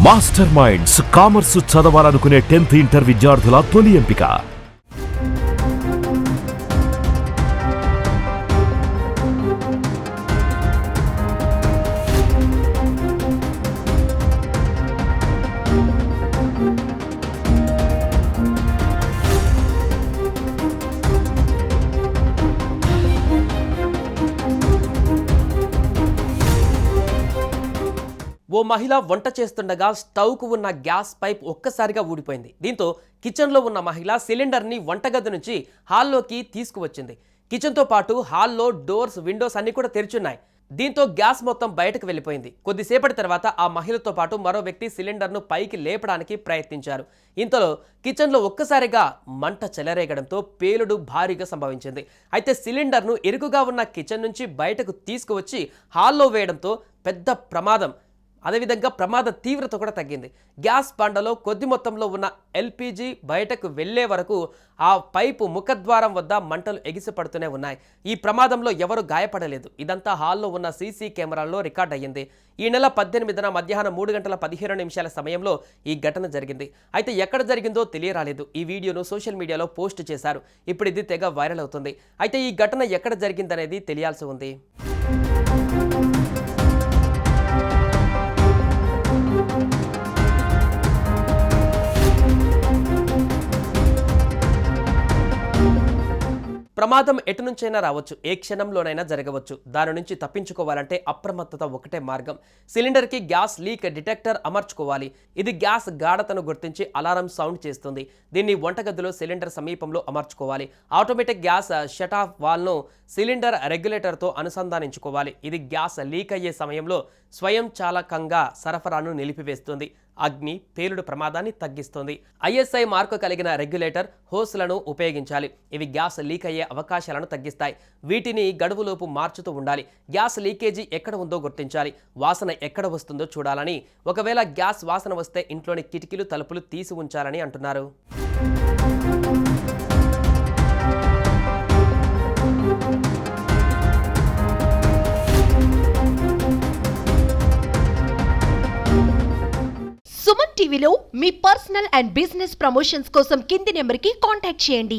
Master minds commerce చదవాలనుకునే 10th inter విద్యార్థుల తొలి ఎంపిక. ఓ మహిళ వంట చేస్తుండగా స్టవ్కు ఉన్న గ్యాస్ పైప్ ఒక్కసారిగా ఊడిపోయింది. దీంతో కిచెన్లో ఉన్న మహిళ సిలిండర్ని వంటగది నుంచి హాల్లోకి తీసుకువచ్చింది. కిచెన్తో పాటు హాల్లో డోర్స్, విండోస్ అన్ని కూడా తెరిచున్నాయి. దీంతో గ్యాస్ మొత్తం బయటకు వెళ్ళిపోయింది. కొద్దిసేపటి తర్వాత ఆ మహిళతో పాటు మరో వ్యక్తి సిలిండర్ను పైకి లేపడానికి ప్రయత్నించారు. ఇంతలో కిచెన్లో ఒక్కసారిగా మంట చెలరేగడంతో పేలుడు భారీగా సంభవించింది. అయితే సిలిండర్ను ఇరుకుగా ఉన్న కిచెన్ నుంచి బయటకు తీసుకువచ్చి హాల్లో వేయడంతో పెద్ద ప్రమాదం, అదేవిధంగా ప్రమాద తీవ్రత కూడా తగ్గింది. గ్యాస్ బండలో కొద్ది మొత్తంలో ఉన్న ఎల్పిజి బయటకు వెళ్లే వరకు ఆ పైపు ముఖద్వారం వద్ద మంటలు ఎగిసిపడుతూనే ఉన్నాయి. ఈ ప్రమాదంలో ఎవరు గాయపడలేదు. ఇదంతా హాల్లో ఉన్న సీసీ కెమెరాల్లో రికార్డ్ అయ్యింది. ఈ నెల 18న మధ్యాహ్నం 3:15 సమయంలో ఈ ఘటన జరిగింది. అయితే ఎక్కడ జరిగిందో తెలియరాలేదు. ఈ వీడియోను సోషల్ మీడియాలో పోస్ట్ చేశారు. ఇప్పుడు ఇది తెగ వైరల్ అవుతుంది. అయితే ఈ ఘటన ఎక్కడ జరిగిందనేది తెలియాల్సి ఉంది. ప్రమాదం ఎటు నుంచైనా రావచ్చు, ఏ క్షణంలోనైనా జరగవచ్చు. దాని నుంచి తప్పించుకోవాలంటే అప్రమత్తత ఒకటే మార్గం. సిలిండర్కి గ్యాస్ లీక్ డిటెక్టర్ అమర్చుకోవాలి. ఇది గ్యాస్ గాఢతను గుర్తించి అలారం సౌండ్ చేస్తుంది. దీన్ని వంటగదిలో సిలిండర్ సమీపంలో అమర్చుకోవాలి. ఆటోమేటిక్ గ్యాస్ షట్ ఆఫ్ వాల్ను సిలిండర్ రెగ్యులేటర్తో అనుసంధానించుకోవాలి. ఇది గ్యాస్ లీక్ అయ్యే సమయంలో స్వయంచాలకంగా సరఫరాను నిలిపివేస్తుంది. అగ్ని, పేలుడు ప్రమాదాన్ని తగ్గిస్తుంది. ఐఎస్ఐ మార్కు కలిగిన రెగ్యులేటర్, హోస్లను ఉపయోగించాలి. ఇవి గ్యాస్ లీక్ అయ్యే అవకాశాలను తగ్గిస్తాయి. వీటిని గడువులోపు మార్చుతూ ఉండాలి. గ్యాస్ లీకేజీ ఎక్కడ ఉందో గుర్తించాలి. వాసన ఎక్కడ వస్తుందో చూడాలని, ఒకవేళ గ్యాస్ వాసన వస్తే ఇంట్లోని కిటికీలు, తలుపులు తీసి ఉంచాలని అంటున్నారు. సుమన్ టీవీలో మీ పర్సనల్ అండ్ బిజినెస్ ప్రమోషన్స్ కోసం కింది నెంబర్కి కాంటాక్ట్ చేయండి.